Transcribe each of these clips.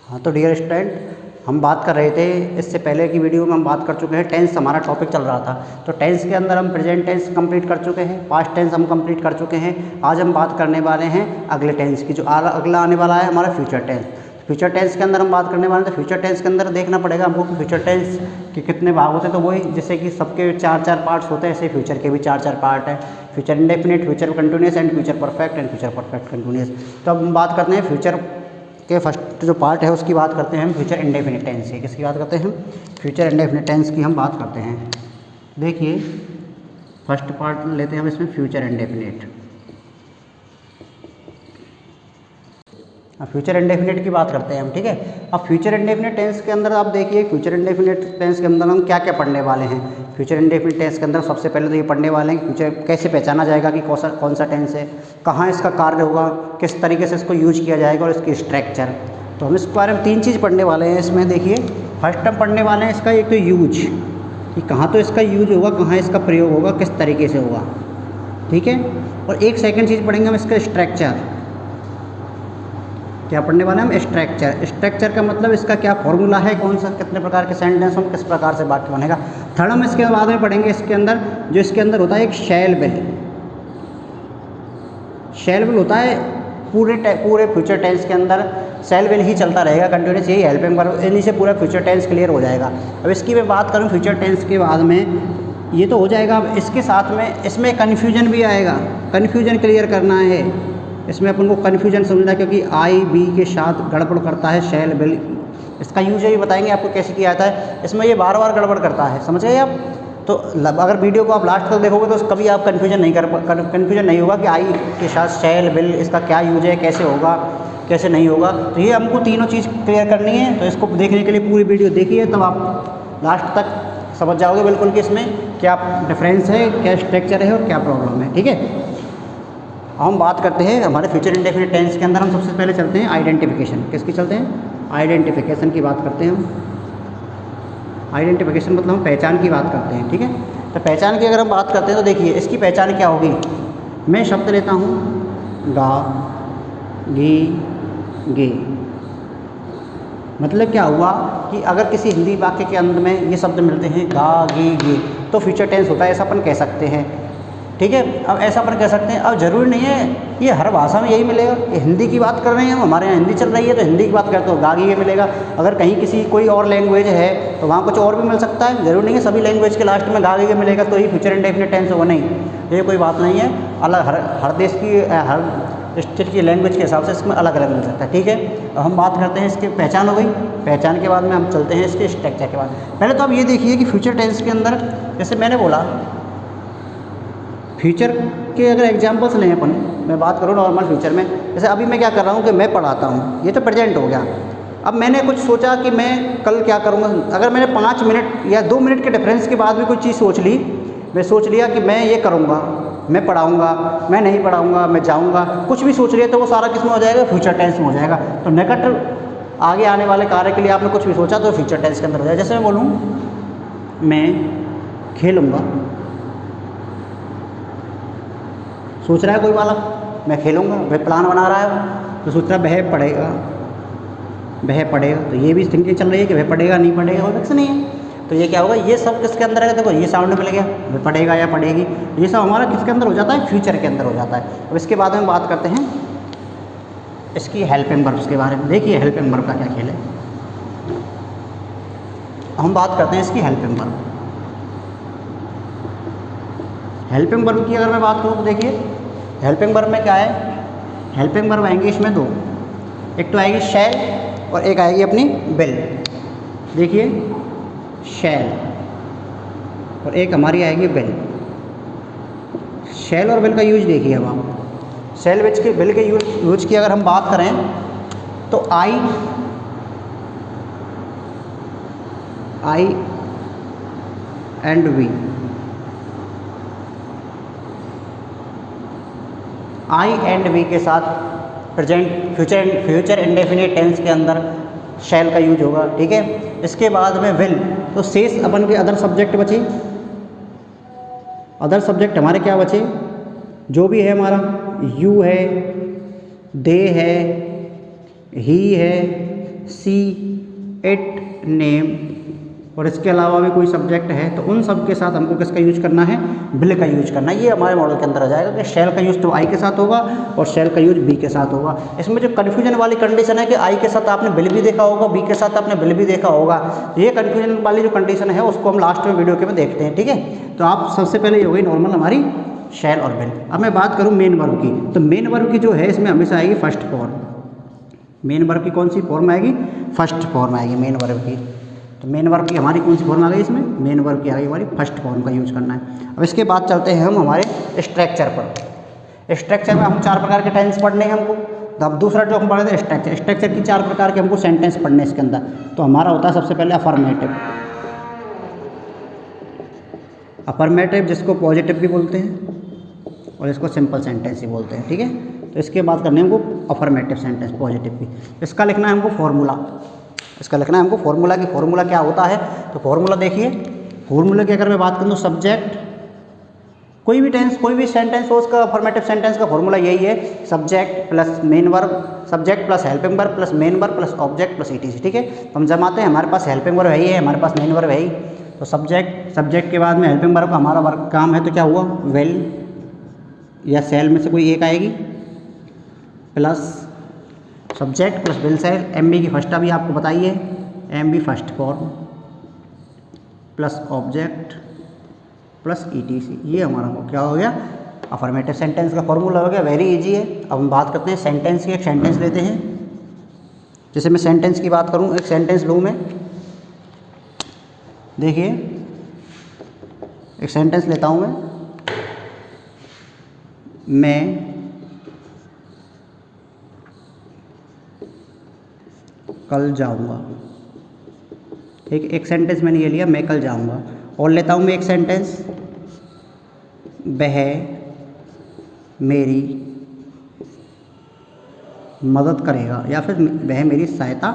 हाँ तो dear student, हम बात कर रहे थे इससे पहले की वीडियो में हम बात कर चुके हैं टेंस, हमारा टॉपिक चल रहा था। तो टेंस के अंदर हम प्रेजेंट टेंस कंप्लीट कर चुके हैं, पास्ट टेंस हम कंप्लीट कर चुके हैं। आज हम बात करने वाले हैं अगले टेंस की, जो अगला आने वाला है हमारा फ्यूचर टेंस। फ्यूचर टेंस के अंदर हम बात करने वाले हैं। तो फ्यूचर टेंस के अंदर देखना पड़ेगा हमको कि फ्यूचर टेंस के कितने भाग होते हैं। तो वही जैसे कि सबके 4-4 पार्ट्स होते हैं, ऐसे फ्यूचर के भी 4-4 पार्ट हैं। Future indefinite, future continuous and future perfect and future perfect continuous. तो अब हम बात करते हैं फ्यूचर के फर्स्ट जो पार्ट है उसकी बात करते हैं हम, फ्यूचर इंडेफिनिट टेंस की। किसकी बात करते हैं हम? फ्यूचर इंडेफिनिट टेंस की हम बात करते हैं। देखिए फर्स्ट पार्ट लेते हैं हम इसमें, फ्यूचर इंडेफिनिट। अब फ्यूचर इंडेफिनिट की बात करते हैं हम, ठीक है। अब फ्यूचर इंडेफिनिट टेंस के अंदर आप देखिए, फ्यूचर इंडेफिनिट टेंस के अंदर हम क्या क्या पढ़ने वाले हैं। फ्यूचर इंडेफिनिट टेंस के अंदर सबसे पहले तो ये पढ़ने वाले हैं कि फ्यूचर कैसे पहचाना जाएगा कि कौन सा टेंस है, कहाँ इसका कार्य होगा, किस तरीके से इसको यूज किया जाएगा और इसकी स्ट्रक्चर। तो हम इस बारे में 3 चीज़ पढ़ने वाले हैं इसमें। देखिए फर्स्ट हम पढ़ने वाले हैं इसका एक तो यूज, कि कहाँ तो इसका यूज होगा, कहाँ इसका प्रयोग होगा, किस तरीके से होगा, ठीक है। और एक सेकेंड चीज़ पढ़ेंगे हम इसका स्ट्रक्चर। क्या पढ़ने वाले हम? स्ट्रक्चर। स्ट्रक्चर का मतलब इसका क्या फॉर्मूला है, कौन सा कितने प्रकार के सेंटेंस हम किस प्रकार से वाक्य बनेगा। थर्ड हम इसके बाद में पढ़ेंगे इसके अंदर, जो इसके अंदर होता है एक शैल विल। शैल विल होता है पूरे फ्यूचर टेंस के अंदर शैल विल ही चलता रहेगा कंटिन्यूस, यही हेल्पिंग वर्ब, इन्हीं से पूरा फ्यूचर टेंस क्लियर हो जाएगा। अब इसकी मैं बात करूँ फ्यूचर टेंस के बाद में, ये तो हो जाएगा। अब इसके साथ में इसमें कन्फ्यूजन भी आएगा, कन्फ्यूजन क्लियर करना है इसमें अपन को। कन्फ्यूजन समझना, क्योंकि आई बी के साथ गड़बड़ करता है शैल विल। इसका यूज भी बताएंगे आपको कैसे किया जाता है। इसमें ये बार बार गड़बड़ करता है, समझ गए आप। तो अगर वीडियो को आप लास्ट तक देखोगे तो कभी आप कन्फ्यूजन नहीं होगा कि आई के साथ शैल विल, इसका क्या यूज है, कैसे होगा, कैसे नहीं होगा। तो ये हमको तीनों चीज़ क्लियर करनी है। तो इसको देखने के लिए पूरी वीडियो देखिए, तब आप लास्ट तक समझ जाओगे बिल्कुल कि इसमें क्या डिफरेंस है, क्या स्ट्रक्चर है और क्या प्रॉब्लम है, ठीक है। हम बात करते हैं हमारे फ्यूचर इंडेफिनिट टेंस के अंदर। हम सबसे पहले चलते हैं आइडेंटिफिकेशन। किसकी चलते हैं? आइडेंटिफिकेशन की बात करते हैं हम। आइडेंटिफिकेशन मतलब हम पहचान की बात करते हैं, ठीक है। तो पहचान की अगर हम बात करते हैं तो देखिए इसकी पहचान क्या होगी। मैं शब्द लेता हूँ गा, गी, गे। मतलब क्या हुआ कि अगर किसी हिंदी वाक्य के अंत में ये शब्द मिलते हैं गा, गी, गे, तो फ्यूचर टेंस होता है, ऐसा अपन कह सकते हैं, ठीक है। अब ऐसा अपन कह सकते हैं। अब जरूरी नहीं है ये हर भाषा में यही मिलेगा। ये हिंदी की बात कर रहे हैं हम, हमारे यहाँ हिंदी चल रही है तो हिंदी की बात करते हो गागी ये मिलेगा। अगर कहीं किसी कोई और लैंग्वेज है तो वहाँ कुछ और भी मिल सकता है। जरूरी नहीं है सभी लैंग्वेज के लास्ट में गागी ये मिलेगा तो ही फ्यूचर इंडेफिनिट टेंस होगा, नहीं, ये कोई बात नहीं है। अलग हर देश की, हर स्टेट की लैंग्वेज के हिसाब से इसमें अलग अलग मिल सकता है, ठीक है। अब हम बात करते हैं इसकी पहचान हो गई। पहचान के बाद में हम चलते हैं इसके स्ट्रक्चर के बाद। पहले तो आप ये देखिए कि फ्यूचर टेंस के अंदर, जैसे मैंने बोला फ्यूचर के अगर एग्जांपल्स लें अपन, मैं बात करूँ नॉर्मल फ्यूचर में, जैसे अभी मैं क्या कर रहा हूँ कि मैं पढ़ाता हूँ, ये तो प्रेजेंट हो गया। अब मैंने कुछ सोचा कि मैं कल क्या करूँगा। अगर मैंने 5 मिनट या 2 मिनट के डिफरेंस के बाद भी कोई चीज़ सोच ली, मैं सोच लिया कि मैं ये करूँगा, मैं पढ़ाऊँगा, मैं नहीं पढ़ाऊँगा, मैं जाऊँगा, कुछ भी सोच लिया, तो वो सारा किस में हो जाएगा? फ्यूचर टेंस में हो जाएगा। तो निकट आगे आने वाले कार्य के लिए आपने कुछ भी सोचा तो फ्यूचर टेंस के अंदर हो जाएगा। जैसे मैं बोलूँ मैं खेलूँगा, सोच रहा है कोई बालक मैं खेलूँगा, वह प्लान बना रहा है, तो सोच रहा है वह पढ़ेगा, वह पढ़ेगा, तो ये भी थिंकिंग चल रही है कि वह पढ़ेगा नहीं पढ़ेगा, कोई फिक्स नहीं है। तो ये क्या होगा, ये सब किसके अंदर है? देखो ये साउंड मिल गया, वह पढ़ेगा या पढ़ेगी, ये सब हमारा किसके अंदर हो जाता है? फ्यूचर के अंदर हो जाता है। अब इसके बाद में बात करते हैं इसकी हेल्पिंग वर्ब्स के बारे में। देखिए हेल्पिंग वर्ब का क्या खेल है। हम बात करते हैं इसकी हेल्पिंग वर्ब। हेल्पिंग वर्ब की अगर मैं बात करूँ तो देखिए हेल्पिंग वर्ब में क्या है, हेल्पिंग वर्ब आएंगी इसमें 2, एक तो आएगी शैल और एक आएगी अपनी विल। देखिए शैल और एक हमारी आएगी विल। शैल और विल का यूज देखिए। अब आप शैल विल के यूज की अगर हम बात करें तो I and we, I and we के साथ प्रेजेंट फ्यूचर इंडेफिनिट टेंस के अंदर शैल का यूज होगा, ठीक है। इसके बाद में विल, तो शेष अपन के अदर सब्जेक्ट बचे। अदर सब्जेक्ट हमारे क्या बचे? जो भी है हमारा, यू है, दे है, ही है, सी इट नेम और इसके अलावा भी कोई सब्जेक्ट है तो उन सब के साथ हमको किसका यूज करना है, विल का यूज करना है। ये हमारे मॉडल के अंदर आ जाएगा कि शैल का यूज तो आई के साथ होगा और शैल का यूज बी के साथ होगा। इसमें जो कन्फ्यूजन वाली कंडीशन है कि आई के साथ आपने विल भी देखा होगा, बी के साथ आपने विल भी देखा होगा, ये कन्फ्यूजन वाली जो कंडीशन है उसको हम लास्ट में वीडियो के में देखते हैं, ठीक है। तो आप सबसे पहले ये हो गई नॉर्मल हमारी शैल और विल। अब मैं बात करूँ मेन वर्ब की, तो मेन वर्ब की जो है इसमें हमेशा आएगी फर्स्ट फॉर्म। मेन वर्ब की कौन सी फॉर्म आएगी, फर्स्ट फॉर्म आएगी मेन वर्ब की। तो मेन वर्ब की हमारी कौन सी फॉर्म आ गई इसमें, मेन वर्ब की आ गई हमारी फर्स्ट फॉर्म का यूज करना है। अब इसके बाद चलते हैं हम हमारे स्ट्रक्चर पर। स्ट्रक्चर में हम 4 प्रकार के टेंस पढ़ने हैं हमको। तो अब दूसरा जो हम पढ़े थे स्ट्रक्चर, स्ट्रक्चर की 4 प्रकार के हमको सेंटेंस पढ़ने इसके अंदर। तो हमारा होता है सबसे पहले अफर्मेटिव, अफर्मेटिव जिसको पॉजिटिव भी बोलते हैं और इसको सिंपल सेंटेंस ही बोलते हैं, ठीक है। तो इसके बाद करने हमको अफर्मेटिव सेंटेंस पॉजिटिव भी। इसका लिखना है हमको फॉर्मूला, इसका लिखना है हमको फॉर्मूला की फॉर्मूला क्या होता है। तो फॉर्मूला देखिए, फॉर्मूला की अगर मैं बात करूँ तो सब्जेक्ट, कोई भी टेंस कोई भी सेंटेंस हो उसका अफर्मेटिव सेंटेंस का फॉर्मूला यही है, subject plus main verb, subject plus helping verb plus main verb plus object plus etc, ठीक है। तो हम जमाते हैं, हमारे पास हेल्पिंग वर्ब है ही है, हमारे पास मेन वर्ब है ही। तो सब्जेक्ट के बाद में हेल्पिंग वर्ब का हमारा वर्क काम है, तो क्या हुआ, वेल या सेल में से कोई एक आएगी plus subject plus will sell, M B की फर्स्ट अभी आपको बताइए, M B first form plus object plus etc, ये हमारा क्या हो गया, अफर्मेटिव सेंटेंस का फॉर्मूला हो गया। वेरी इजी है। अब हम बात करते हैं सेंटेंस की। एक सेंटेंस लेते हैं, जैसे मैं सेंटेंस की बात करूं, एक सेंटेंस लूँ मैं, देखिए एक सेंटेंस लेता हूं मैं कल जाऊंगा, ठीक। एक सेंटेंस मैंने ये लिया, मैं कल जाऊंगा। और लेता हूँ मैं एक सेंटेंस, वह मेरी मदद करेगा या फिर वह मेरी सहायता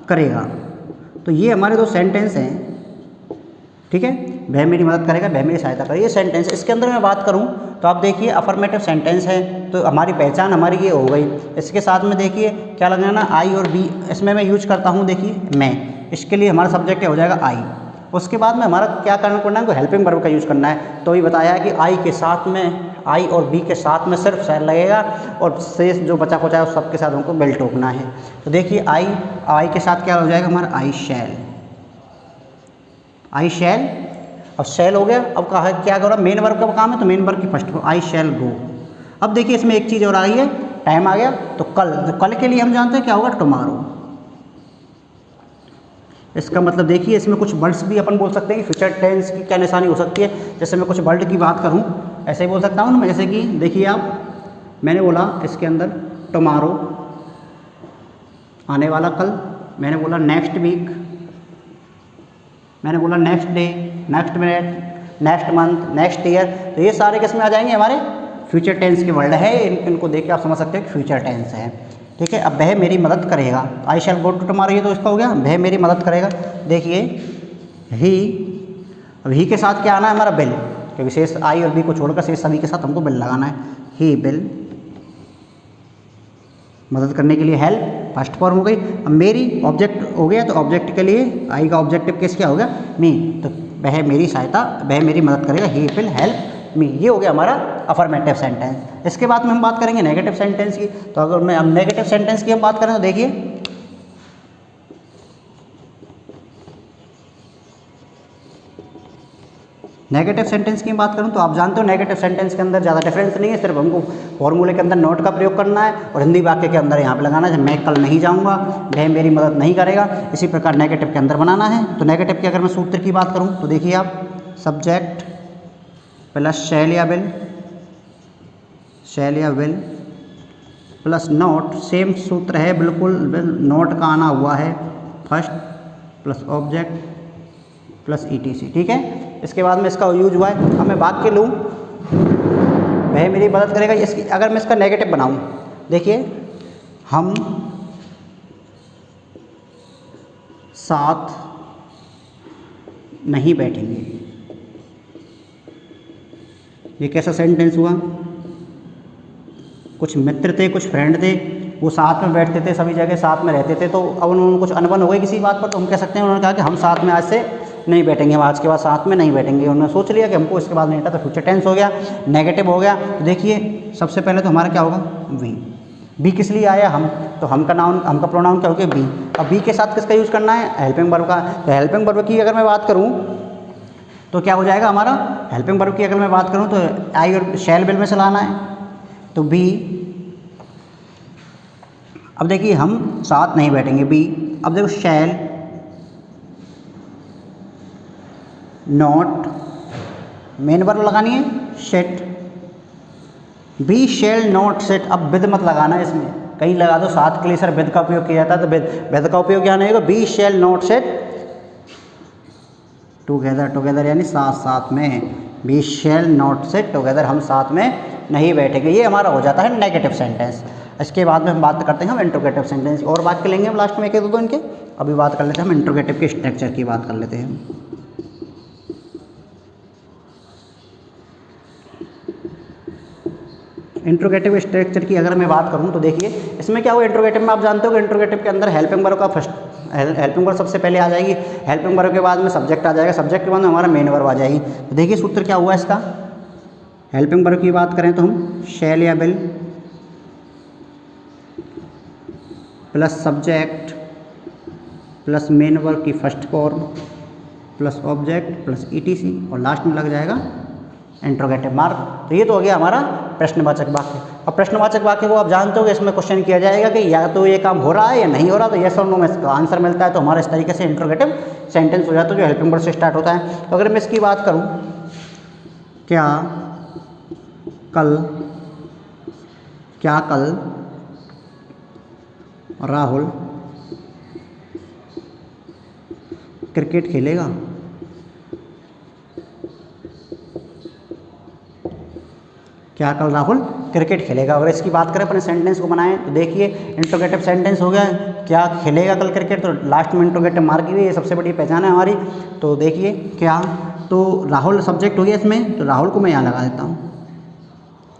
करेगा। तो ये हमारे 2 सेंटेंस हैं, ठीक है। वह मेरी मदद करेगा, वह मेरी सहायता करेगा, ये सेंटेंस। इसके अंदर मैं बात करूं तो आप देखिए अफर्मेटिव सेंटेंस है, तो हमारी पहचान हमारी ये हो गई। इसके साथ में देखिए क्या लगाना, आई और बी, इसमें मैं यूज करता हूं, देखिए मैं, इसके लिए हमारा सब्जेक्ट हो जाएगा आई। उसके बाद में हमारा क्या करना है, हेल्पिंग वर्ब का यूज़ करना है। तो ये बताया है कि आई के साथ में, आई और बी के साथ में सिर्फ शैल लगेगा और शेष जो बचा खुचा है उस सब के साथ हमको विल टोकना है। तो देखिए आई के साथ क्या हो जाएगा हमारा, आई शैल, आई शैल। अब शैल हो गया। अब कहा क्या करो, मेन वर्ब का काम है, तो मेन वर्ब की फर्स्ट आई शैल गो। अब देखिए इसमें एक चीज़ और आ गई है, टाइम आ गया। तो कल के लिए हम जानते हैं क्या होगा, टुमारो। इसका मतलब देखिए इसमें कुछ वर्ड्स भी अपन बोल सकते हैं कि फ्यूचर टेंस की क्या निशानी हो सकती है। जैसे मैं कुछ वर्ड की बात करूं, ऐसे ही बोल सकता हूं ना, जैसे कि देखिए आप, मैंने बोला इसके अंदर टुमारो, आने वाला कल, मैंने बोला नेक्स्ट वीक, मैंने बोला next day, next minute, next month, next year. तो ये सारे किस में आ जाएंगे, हमारे फ्यूचर टेंस के वर्ड है। इनको देख के आप समझ सकते हैं कि फ्यूचर टेंस है, ठीक है। अब वह मेरी मदद करेगा, आई शैल गो टू टुमारो, ये तो इसका हो गया, वह मेरी मदद करेगा। देखिए ही, अब ही के साथ क्या आना है हमारा, विल, क्योंकि शेष आई और बी को छोड़कर शेष सभी के साथ हमको विल लगाना है। ही विल, मदद करने के लिए हेल्प, फर्स्ट फॉर्म हो गई। अब मेरी ऑब्जेक्ट हो गया, तो ऑब्जेक्ट के लिए आई का ऑब्जेक्टिव केस क्या होगा, मी, तो वह मेरी सहायता, वह मेरी मदद करेगा, ही विल हेल्प मी, ये हो गया हमारा अफर्मेटिव सेंटेंस। इसके बाद में हम बात करेंगे नेगेटिव सेंटेंस की। तो अगर मैं अब नेगेटिव सेंटेंस की हम बात करें तो देखिए नेगेटिव सेंटेंस की बात करूं तो आप जानते हो नेगेटिव सेंटेंस के अंदर ज़्यादा डिफरेंस नहीं है, सिर्फ हमको फॉर्मूले के अंदर नोट का प्रयोग करना है और हिंदी वाक्य के अंदर यहाँ पे लगाना है, मैं कल नहीं जाऊँगा, वह मेरी मदद नहीं करेगा। इसी प्रकार नेगेटिव के अंदर बनाना है। तो नेगेटिव की अगर मैं सूत्र की बात करूँ तो देखिए आप, सब्जेक्ट प्लस शैल या विल, शैल या विल प्लस नोट, सेम सूत्र है बिल्कुल, नोट का आना हुआ है first plus object plus etc, ठीक है। इसके बाद में इसका यूज हुआ है। अब मैं वाक्य लूँ, वह मेरी मदद करेगा, इसकी अगर मैं इसका नेगेटिव बनाऊँ, देखिए हम साथ नहीं बैठेंगे, ये कैसा सेंटेंस हुआ, कुछ मित्र थे, कुछ फ्रेंड थे, वो साथ में बैठते थे, सभी जगह साथ में रहते थे, तो अब उन्होंने कुछ अनबन हो गई किसी बात पर, तो हम कह सकते हैं उन्होंने कहा कि हम साथ में आज से नहीं बैठेंगे, हम आज के बाद साथ में नहीं बैठेंगे। उन्होंने सोच लिया कि हमको इसके बाद नहीं था, तो फ्यूचर टेंस हो गया, नेगेटिव हो गया। तो देखिए सबसे पहले तो हमारा क्या होगा, वी। बी किस लिए आया, हम, तो हम का नाउन, हम का प्रोनाउन क्या हो गया, बी। अब बी के साथ किसका यूज़ करना है, हेल्पिंग वर्ब का। तो हेल्पिंग वर्ब की अगर मैं बात करूँ तो क्या हो जाएगा हमारा, हेल्पिंग वर्ब की अगर मैं बात करूँ तो आई और शैल विल में चलाना है, तो बी। अब देखिए हम साथ नहीं बैठेंगे, बी। अब देखो शैल, नॉट, मेन वर्ब लगानी है set, be shall not set. अब विद मत लगाना इसमें, कहीं लगा दो साथ के लिए सर विद का उपयोग किया जाता है, तो विद का उपयोग क्या नहीं होगा, be shall not set together, together यानी साथ साथ में, be shall not set together, हम साथ में नहीं बैठेंगे। ये हमारा हो जाता है नेगेटिव सेंटेंस। इसके बाद में हम बात करते हैं हम इंट्रोगेटिव सेंटेंस, और बात कर लेंगे हम लास्ट में एक दो इनके। अभी बात कर लेते हैं हम इंट्रोगेटिव के स्ट्रक्चर की बात कर लेते हैं। इंट्रोगेटिव स्ट्रक्चर की अगर मैं बात करूं तो देखिए इसमें क्या हुआ, इंट्रोगेटिव में आप जानते हो कि इंट्रोगेटिव के अंदर हेल्पिंग वर्ब का फर्स्ट हेल्पिंग वर्ब सबसे पहले आ जाएगी, हेल्पिंग वर्ब के बाद में सब्जेक्ट आ जाएगा, सब्जेक्ट के बाद में हमारा मेन वर्ब आ जाएगी। तो देखिए सूत्र क्या हुआ इसका, हेल्पिंग वर्ब की बात करें तो हम शैल या will plus subject plus main verb की first form plus object plus etc, और लास्ट में लग जाएगा इंट्रोगेटिव मार्क। तो ये तो हो गया हमारा प्रश्नवाचक वाक्य। अब प्रश्नवाचक वाक्य को आप जानते हो कि इसमें क्वेश्चन किया जाएगा कि या तो ये काम हो रहा है या नहीं हो रहा, तो यस और नो में इसका आंसर मिलता है, तो हमारा इस तरीके से इंट्रोगेटिव सेंटेंस हो जाता है जो हेल्पिंग वर्ब से स्टार्ट होता है। तो अगर मैं इसकी बात करूँ, क्या कल राहुल क्रिकेट खेलेगा, क्या कल राहुल क्रिकेट खेलेगा। अगर इसकी बात करें अपने सेंटेंस को बनाएं तो देखिए इंट्रोगेटिव सेंटेंस हो गया, क्या खेलेगा कल क्रिकेट, तो लास्ट में इंट्रोगेटिव मार्क की, ये सबसे बड़ी पहचान है हमारी। तो देखिए क्या, तो राहुल सब्जेक्ट हो गया इसमें, तो राहुल को मैं यहाँ लगा देता हूँ,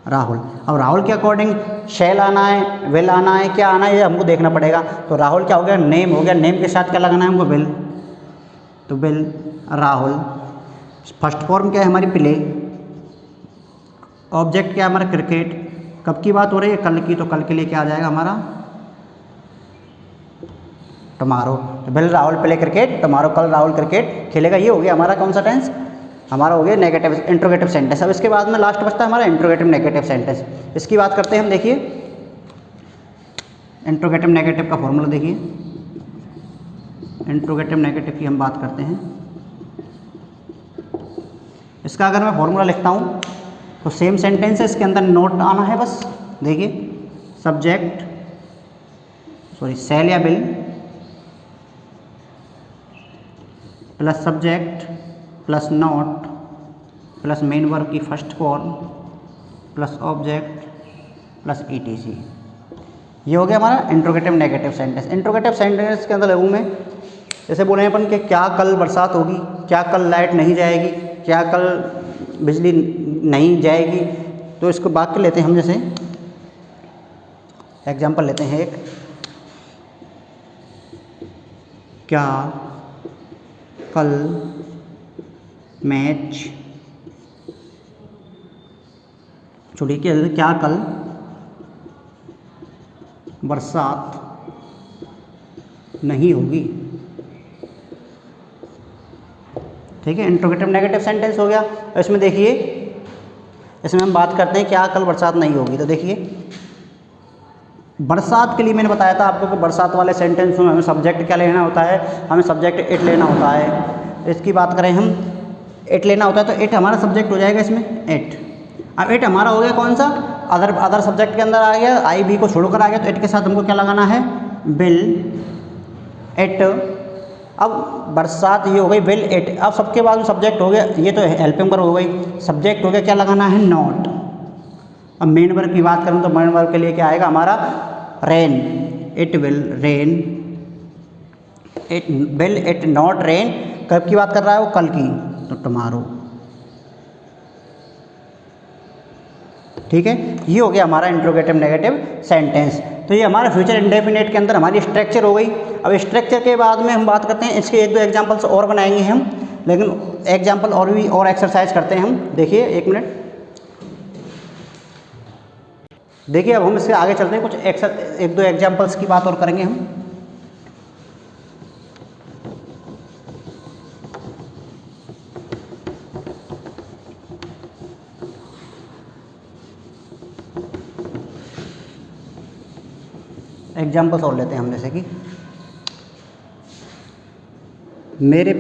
राहुल। अब राहुल के अकॉर्डिंग शैल आना है, विल आना है, क्या आना है ये हमको देखना पड़ेगा। तो राहुल क्या हो गया, नेम हो गया, नेम के साथ क्या लगाना है हमको, विल, तो विल राहुल। फर्स्ट फॉर्म क्या है हमारी, प्ले। ऑब्जेक्ट क्या है हमारा, क्रिकेट। कब की बात हो रही है, कल की, तो कल के लिए क्या आ जाएगा हमारा, टुमारो। तो will Rahul play cricket, tomorrow कल राहुल क्रिकेट खेलेगा। ये हो गया हमारा कौन सा टेंस, हमारा हो गया नेगेटिव इंट्रोगेटिव सेंटेंस। अब इसके बाद में लास्ट बचता है हमारा इंट्रोगेटिव नेगेटिव सेंटेंस। इसकी बात करते हैं हम, देखिए इंट्रोगेटिव नेगेटिव का फॉर्मूला देखिए, इंट्रोगेटिव नेगेटिव की हम बात करते हैं। इसका अगर मैं फॉर्मूला लिखता हूँ तो सेम सेंटेंस है, इसके अंदर नोट आना है बस। देखिए सब्जेक्ट शैल या will plus subject plus not plus main verb की first form plus object plus etc. ये हो गया हमारा interrogative negative sentence. Interrogative sentence के अंदर लगू में जैसे बोले अपन कि क्या कल बरसात होगी, क्या कल लाइट नहीं जाएगी, क्या कल बिजली नहीं जाएगी, तो इसको वाक्य लेते हैं हम, जैसे एग्जाम्पल लेते हैं एक, क्या कल मैच छोड़िए, क्या कल बरसात नहीं होगी। ठीक है, इंट्रोगेटिव नेगेटिव सेंटेंस हो गया। इसमें देखिए, इसमें हम बात करते हैं क्या कल बरसात नहीं होगी। तो देखिए बरसात के लिए मैंने बताया था आपको कि बरसात वाले सेंटेंस में हमें सब्जेक्ट क्या लेना होता है, हमें सब्जेक्ट इट लेना होता है। इसकी बात करें हम, इट लेना होता है, तो इट हमारा सब्जेक्ट हो जाएगा इसमें, इट। अब इट हमारा हो गया कौन सा, अदर सब्जेक्ट के अंदर आ गया, आई बी को छोड़कर आ गया, तो इट के साथ हमको क्या लगाना है, विल, इट। अब बरसात ये हो गई विल इट। अब सबके बाद में सब्जेक्ट हो गया, ये तो हेल्पिंग वर्ब हो गई, सब्जेक्ट हो गया, क्या लगाना है, नॉट। अब मेन वर्ब की बात करूँ तो मेन वर्ब के लिए क्या आएगा हमारा, rain, it will rain, it will it not rain. कब की बात कर रहा है वो, कल की, तो टुमारो। ठीक है, ये हो गया हमारा इंट्रोगेटिव नेगेटिव सेंटेंस। तो ये हमारा फ्यूचर इंडेफिनेट के अंदर हमारी स्ट्रक्चर हो गई। अब स्ट्रक्चर के बाद में हम बात करते हैं, इसके एक दो एग्जांपल्स और बनाएंगे हम, लेकिन एग्जांपल और भी और एक्सरसाइज करते हैं हम। देखिए 1 मिनट, देखिए अब हम इससे आगे चलते हैं, कुछ एक दो एग्जांपल्स की बात और करेंगे हम। एग्जाम्पल्स और लेते हैं हम, जैसे कि मेरे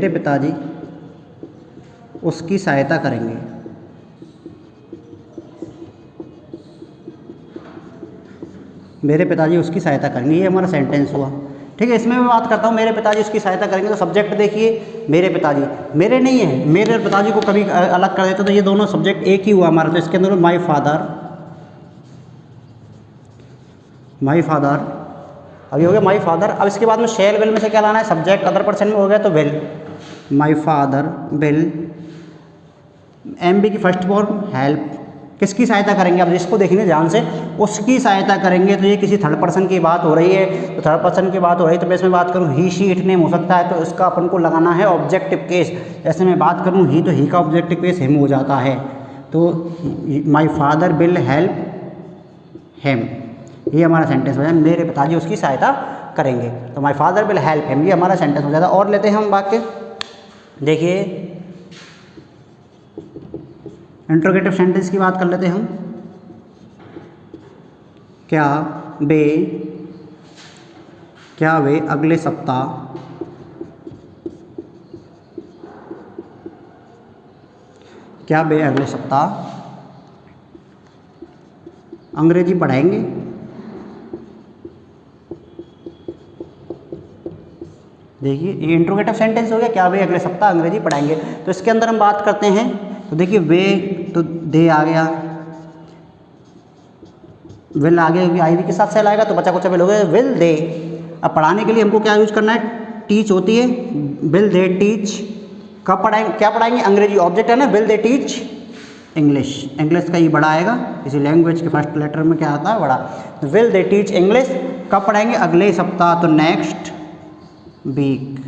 पिताजी उसकी सहायता करेंगे। मेरे पिताजी उसकी सहायता करेंगे, ये हमारा सेंटेंस हुआ। ठीक है, इसमें मैं बात करता हूँ मेरे पिताजी उसकी सहायता करेंगे, तो सब्जेक्ट देखिए मेरे पिताजी, मेरे नहीं है, मेरे और पिताजी को कभी अलग कर देते तो ये दोनों सब्जेक्ट एक ही हुआ हमारा। तो इसके अंदर माई फादर, अब ये हो गया माई फादर। अब इसके बाद में शेल विल में से क्या लाना है, सब्जेक्ट अदर पर्सन में हो गया तो will, my father will, MB की फर्स्ट फॉर्म हेल्प, किसकी सहायता करेंगे, अब जिसको देखेंगे ध्यान से, उसकी सहायता करेंगे। तो ये किसी थर्ड पर्सन की बात हो रही है, तो थर्ड पर्सन की बात हो रही है तो मैं इसमें बात करूँ ही शी इट नेम हो सकता है, तो इसका अपन को लगाना है ऑब्जेक्टिव केस। जैसे मैं बात करूँ ही, तो ही का ऑब्जेक्टिव केस हिम हो जाता है, तो my father will help him, ये हमारा सेंटेंस हो जाए, मेरे पिताजी उसकी सहायता करेंगे। तो my father will help him, ये हमारा सेंटेंस हो जाता है। और लेते हैं हम वाक्य, देखिए इंट्रोगेटिव सेंटेंस की बात कर लेते हैं हम। क्या वे अगले सप्ताह अंग्रेजी पढ़ाएंगे? देखिए ये इंट्रोगेटिव सेंटेंस हो गया, क्या वे अगले सप्ताह अंग्रेजी पढ़ाएंगे। तो इसके अंदर हम बात करते हैं, तो देखिए वे तो दे आ गया, विल आ गया, क्योंकि IV के साथ सेल आएगा तो बचा कुछ विल हो गया, विल दे। अब पढ़ाने के लिए हमको क्या यूज करना है, टीच होती है, विल दे टीच। कब पढ़ाएंगे, क्या पढ़ाएंगे, अंग्रेजी, ऑब्जेक्ट है ना, will they teach English, English का ये बड़ा आएगा, किसी लैंग्वेज के फर्स्ट लेटर में क्या आता है, बड़ा। तो विल दे टीच इंग्लिश, कब पढ़ाएंगे, अगले सप्ताह, तो नेक्स्ट वीक।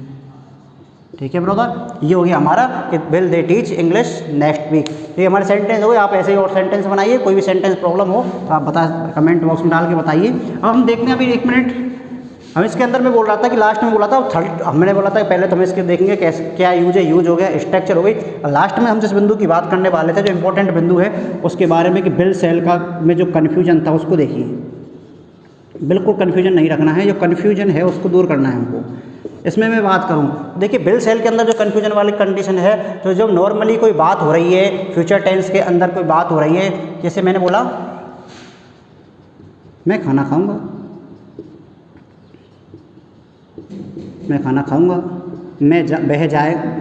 ठीक है ब्रदर, ये हो गया हमारा will they teach English next week. ये हमारे सेंटेंस हो गए। आप ऐसे ही और सेंटेंस बनाइए, कोई भी सेंटेंस प्रॉब्लम हो तो आप बता कमेंट बॉक्स में डाल के बताइए। अब हम देखते हैं, अभी 1 मिनट, हम इसके अंदर मैं बोल रहा था कि लास्ट में बोला था थर्ड, हमने बोला था पहले तो हम इसके देखेंगे कैसे क्या यूज है, यूज हो गया, स्ट्रक्चर हो गई। लास्ट में हम जिस बिंदु की बात करने वाले थे, जो इंपॉर्टेंट बिंदु है उसके बारे में, कि बिल सेल का में जो कन्फ्यूजन था उसको देखिए, बिल्कुल कन्फ्यूजन नहीं रखना है, जो कन्फ्यूजन है उसको दूर करना है हमको। इसमें मैं बात करूं, देखिए बिल सेल के अंदर जो कन्फ्यूजन वाली कंडीशन है, तो जब नॉर्मली कोई बात हो रही है, फ्यूचर टेंस के अंदर कोई बात हो रही है, जैसे मैंने बोला मैं खाना खाऊंगा,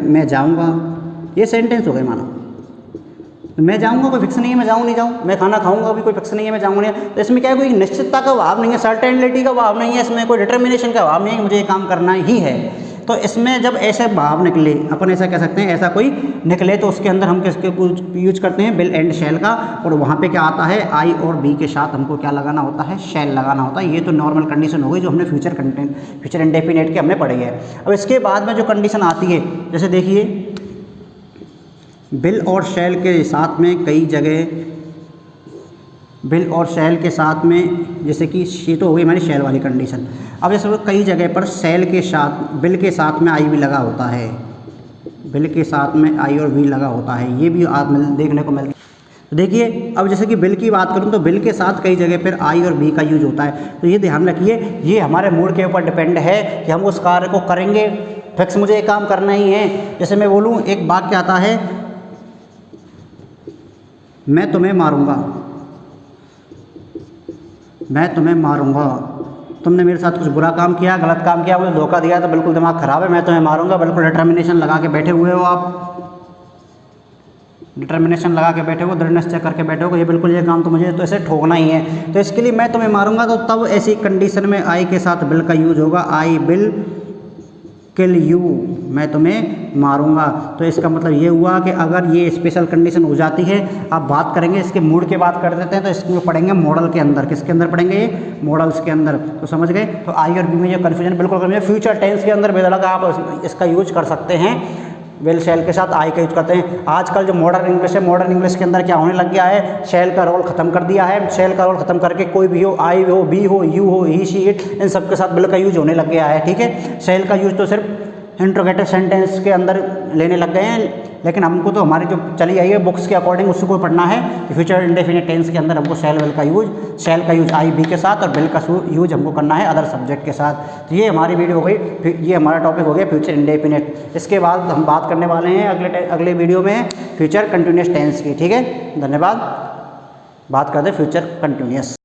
मैं जाऊंगा, ये सेंटेंस हो गए मानो। तो मैं जाऊंगा कोई फिक्स नहीं है, मैं जाऊँ नहीं जाऊँ, मैं खाना खाऊंगा भी कोई फिक्स नहीं है, मैं जाऊँगा नहीं। तो इसमें क्या है, कोई निश्चितता का भाव नहीं है, सर्टेनिटी का भाव नहीं है, इसमें कोई डिटर्मिनेशन का भाव नहीं है कि मुझे ये काम करना ही है। तो इसमें जब ऐसे भाव निकले, अपन ऐसा कह सकते हैं, ऐसा कोई निकले, तो उसके अंदर हम किसके यूज करते हैं, बिल एंड शैल का। और वहाँ पे क्या आता है, आई और बी के साथ हमको क्या लगाना होता है, शैल लगाना होता है। ये तो नॉर्मल कंडीशन हो गई जो हमने फ्यूचर इंडेफिनेट के हमने पढ़ी है। अब इसके बाद में जो कंडीशन आती है, जैसे देखिए बिल और शैल के साथ में कई जगह, बिल और शैल के साथ में, जैसे कि ये तो हो गई हमारी शैल वाली कंडीशन। अब जैसे कई जगह पर शैल के साथ, बिल के साथ में आई भी लगा होता है, बिल के साथ में आई और वी लगा होता है, ये भी आप देखने को मिलता है। तो देखिए अब जैसे कि बिल की बात करूँ तो बिल के साथ कई जगह पर आई और बी का यूज होता है। तो ये ध्यान रखिए, ये हमारे मूड के ऊपर डिपेंड है कि हम उस कार्य को करेंगे, फिक्स मुझे ये काम करना ही है। जैसे मैं बोलूँ, एक वाक्य आता है, मैं तुम्हें मारूंगा, तुमने मेरे साथ कुछ बुरा काम किया, गलत काम किया, मुझे धोखा दिया, तो बिल्कुल दिमाग खराब है, मैं तुम्हें मारूंगा, बिल्कुल डिटर्मिनेशन लगा के बैठे हुए हो आप, डिटर्मिनेशन लगा के बैठे हो, दृढ़ निश्चय करके बैठे हो, ये बिल्कुल ये काम तो मुझे तो ऐसे ठोकना ही है। तो इसके लिए मैं तुम्हें मारूंगा, तो तब ऐसी कंडीशन में आई के साथ बिल का यूज होगा, आई विल किल यू, मैं तुम्हें मारूंगा। तो इसका मतलब ये हुआ कि अगर ये स्पेशल कंडीशन हो जाती है, अब बात करेंगे इसके मूड की बात कर देते हैं, तो इसमें पढ़ेंगे मॉडल के अंदर। किसके अंदर पढ़ेंगे? ये मॉडल्स के अंदर। तो समझ गए? तो आई और बी में जो कन्फ्यूजन बिल्कुल करेंगे, फ्यूचर टेंस के अंदर बेधड़क आप इसका यूज कर सकते हैं, विल शैल के साथ आई का यूज करते हैं। आजकल जो मॉडर्न इंग्लिश है, मॉडर्न इंग्लिश के अंदर क्या होने लग गया है, शैल का रोल खत्म कर दिया है। शैल का रोल खत्म करके कोई भी हो, आई हो, बी हो, यू हो, ही, शी, इट, इन सब के साथ विल का यूज होने लग गया है। ठीक है, शैल का यूज तो सिर्फ इंट्रोगेटिव सेंटेंस के अंदर लेने लग गए हैं, लेकिन हमको तो हमारी जो चली आई है बुक्स के अकॉर्डिंग उसी को पढ़ना है कि फ्यूचर इंडेफिनिट टेंस के अंदर हमको शैल शैल का यूज आई बी के साथ और विल का यूज हमको करना है अदर सब्जेक्ट के साथ। तो ये हमारी वीडियो हो गई, ये हमारा टॉपिक हो गया फ्यूचर इंडेफिनिट। इसके बाद हम बात करने वाले हैं अगले वीडियो में फ्यूचर कंटिन्यूस टेंस की। ठीक है, धन्यवाद। बात करते हैं फ्यूचर कंटिन्यूस।